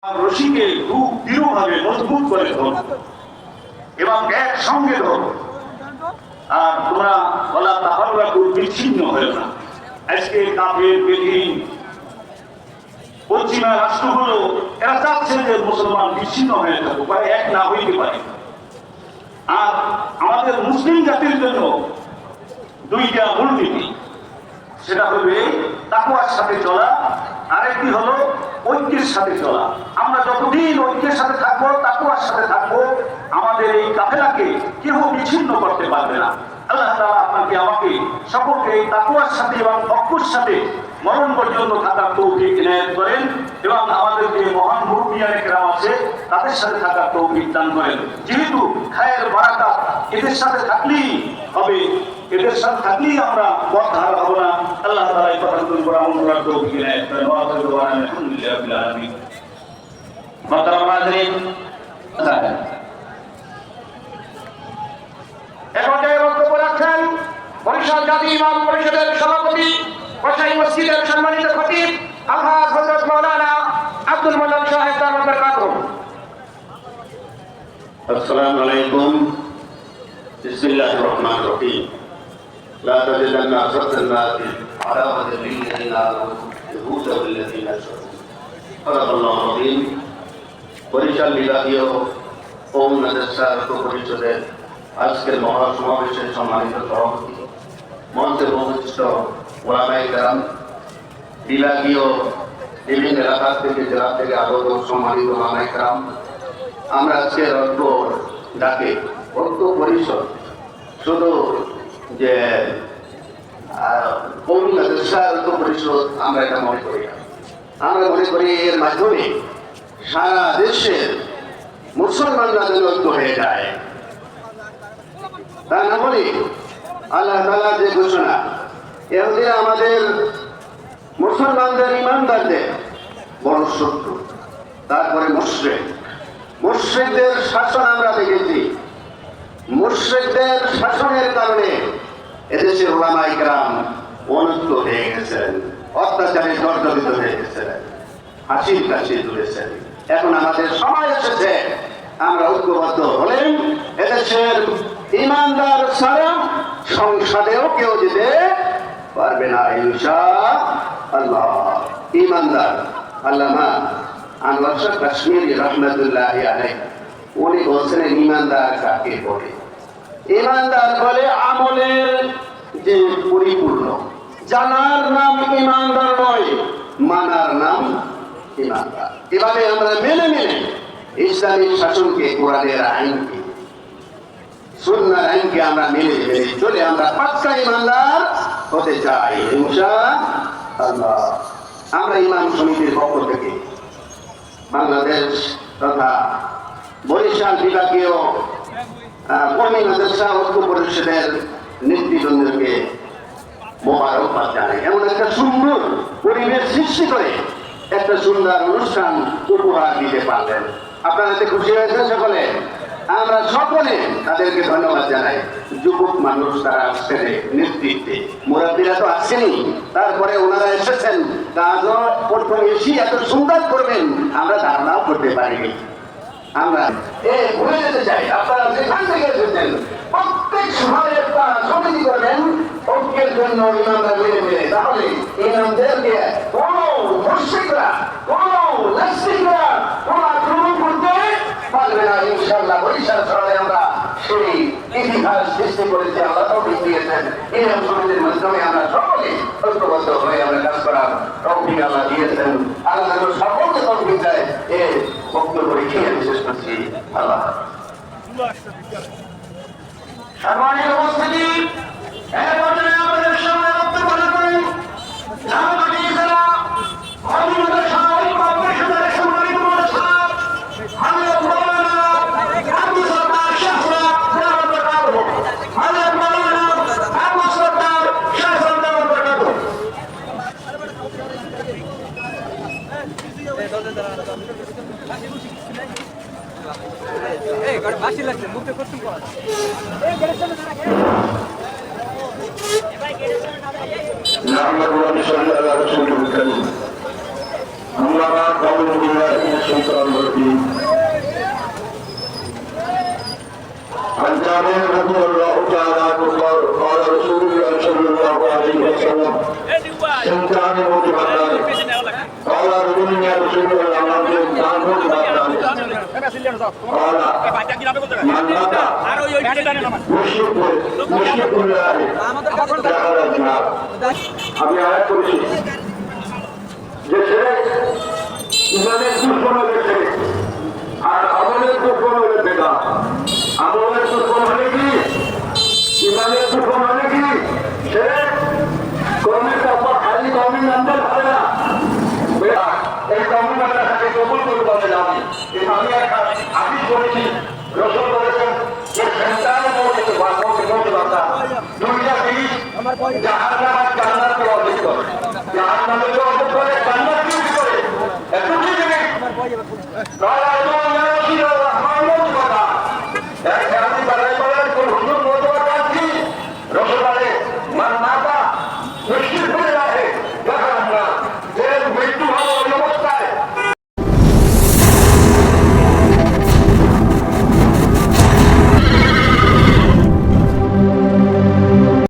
রশিকে খুব দৃঢ়ভাবে মজবুত করে ধরো এবং একসঙ্গে ধরো। আর তোমরা বলা তাহলে খুব বিচ্ছিন্ন হয়ে না। আজকে কাফের বেদিন পশ্চিমা রাষ্ট্রগুলো এরা চাচ্ছে যে মুসলমান বিচ্ছিন্ন হয়ে থাকুক বা এক না হইতে পারে। আর আমাদের মুসলিম জাতির জন্য দুইটা মূলনীতি, সেটা হবে তাকওয়ার সাথে চলা, আরেকটি হলো ঐক্যের সাথে চলা। আমরা যতদিন ঐক্যের সাথে থাকবো, তাকওয়ার সাথে থাকবো, আমাদের এই কাফেলাকে কেউ বিচ্ছিন্ন করতে পারবে না। আল্লাহ তাআলা আপনাকে আমাকে সকলকে এই তাকওয়ার সাথে এবং ঐক্যের সাথে মরণ পর্যন্ত থাকার তৌফিক ইনায়াত করেন এবং আমাদের যে মহান মুরব্বিয়ানে কেরাম আছে তাদের সাথে থাকার তৌফিক দান করেন। যেহেতু খায়ের বারাকাত এদের সাথে থাকলেই হবে, এদের সাথে থাকলেই আমরা পথ হারা হব না। আল্লাহ তাআলা এই কথাগুলো করে আমল করার তৌফিক ইনায়াত করেন। আলহামদুলিল্লাহ রাব্বিল আলামিন। মুহতারাম হাজিরিন, এখন যে বক্তব্য রাখছেন বরিশাল জাতি ইমাম পরিষদের সভাপতি গোসাই মসজিদের সম্মানিত খতিব আলহাজ হযরত মাওলানা আব্দুল মান্নান সাহেব দামাত বরকাতুহু। আসসালামু আলাইকুম। বিসমিল্লাহির রহমানির রহিম। লা তাজিদান্না আশরাফান নাসি আদাওয়াতান লিল্লাযিনা আমানু ইয়াহুদা ওয়াল্লাযিনা আশরাকু। সাদাকাল্লাহুল আযীম। বরিশাল বিভাগীয় কওম মাদ্রাসা পরিষদের আজকের মহাসমাবেশের সম্মানিত সভাপতি, মঞ্চের উপস্থিত ওলামায়ে কেরাম, বিভাগীয় বিভিন্ন এলাকা থেকে জেলা থেকে আগত সম্মানিত ওলামায়ে কেরাম, আমরা আজকের ঐক্য ডাকে ঐক্য পরিষদ শুধু যে কওমি মাদ্রাসা ঐক্য পরিষদ আমরা এটা মনে করি না। আমরা মনে করি এর মাধ্যমে সারা দেশের মুসলমানরা যেন ঐক্য হয়ে যায়। তা না বলি আল্লাহ তাআলার যে ঘোষণা, এহুদিরা আমাদের মুসলমানদের ইমানদারদের বড় শত্রু, তারপরে মুশরিকদের শাসন আমরা দেখেছি। মুশরিকদের শাসনের কারণে এদেশের উলামায়ে কেরাম অনুচ্চ হয়ে গেছেন, অত্যাচারে জর্জরিত হয়ে গেছেন, হাসির কাশি তুলেছেন। এখন আমাদের সময় এসেছে আমরা ঐক্যবদ্ধ হলেন। এদেশের ইমানদার ছাড়া সংসদেও কেউ যেতে পারবে না ইনশাআল্লাহ। ইমানদার আল্লামা আনোয়ার শাহ কাশ্মীরি রাহমাতুল্লাহি আলাইহি উনি বলছেন ইমানদার কাকে বলে? ইমানদার বলে আমলের যে পরিপূর্ণ। জানার নাম ইমানদার নয়, মানার নাম ইমানদার। এভাবে আমরা মেনে মেনে ইসলামী শাসনকে, কোরআনের আইনকে, সুন্নাহর আইনকে আমরা মেনে মেনে চলে আমরা পাক্কা ইমানদার হতে চাই ইনশাআল্লাহ। আমরা ইমাম সমিতির পক্ষ থেকে বাংলাদেশ তথা বরিশাল বিভাগীয় কওমি মাদ্রাসা ঐক্য পরিষদের নেতৃবৃন্দকে মোবারকবাদ জানাই। এমন একটা সুন্দর পরিবেশ সৃষ্টি করে একটা সুন্দর অনুষ্ঠান উপহার দিতে পারলেন। আপনারা এতে খুশি হয়েছেন সকলে? আমরা সকলে তাদেরকে ধন্যবাদ জানাই। যুবক মানুষ তারা আসছেন নেতৃত্বে, মুরব্বীরা তো আসছেনই, তারপরে ওনারা এসেছেন, কাজও প্রথম এসে এত সুন্দর করবেন আমরা ধারণাও করতে পারিনি। আমরা ভুলে যেতে চাই, আপনারা যেখান থেকে এসেছেন প্রত্যেক সময় একটা সমিতি করবেন ঐক্যের জন্য ইমামরা মিলে মিলে। তাহলে ইমামদেরকে কোন মুশরিকরা, কোন নাস্তিকরা কোন আক্রমণ করতে পারবে না ইনশাআল্লাহ। বরিশাল শহরে আমরা সেই ইতিহাস সৃষ্টি করেছি, আল্লাহ তৌফিক দিয়েছেন। ইমাম সমিতির মাধ্যমে আমরা সকলে ঐক্যবদ্ধ হয়ে আমরা কাজ করার তৌফিক আল্লাহ দিয়েছেন। আল্লাহ সকলকে তৌফিক দেয়। এর বক্তব্য রেখে বিশেষ করছি আল্লাহ। সম্মানিত উপস্থিতি, এর পর্যায়ে আমাদের সামনে বক্তব্য রাখবেন ঢাকাটি জেলা কওমি মাদ্রাসা ঐক্য পরিষদের সম্মানিত প্রতিষ্ঠাতা হযরত মাওলানা আবু সরদার শাহজালাল দামাত বরকাতুহু। হযরত মাওলানা আবু সরদার শাহজালাল দামাত বরকাতুহু। এই গাড়ি বাসি লাগছে মুখে করতে পারে এই গেটের সামনে দাঁড়া এই ভাই গেটের সামনে দাঁড়া নাহমাদুহু ওয়া নুসাল্লি আলা রাসূলিল কারীম। আমরা কমিউনিটির সন্তান ভর্তি أنجامه رضي الله تعالى عنه قال رسول الله صلى الله عليه وسلم سنتان موتبتان قال رجل يا رسول الله أمامكم دان موتبتان قال من متى مشرك الله دخل النار আমি আয়াত করেছি যে ছেলে ইমানের দুশ্মন হয়েছে আর আমলের দুশ্মন হলে বেদা আমলের দুশ্মন হলে কি ইমানের দুশ্মন হলে কি সে কর্মের কাপড় খালি কর্মের নামটা ভালো না এই কর্মের নামটা তাকে কবুল করে বলে যাবে আমি আমি করেছি রসল করেছেন যে সন্তান মৌলিক বার্তা দুইটা জিনিস জাহান নামাজ জান্নাতকে অর্জিত করে জাহান নামের অর্জন করে জান্নাত কি করে এত কি জিনিস নয় রহমান কথা এক আমি বাড়াই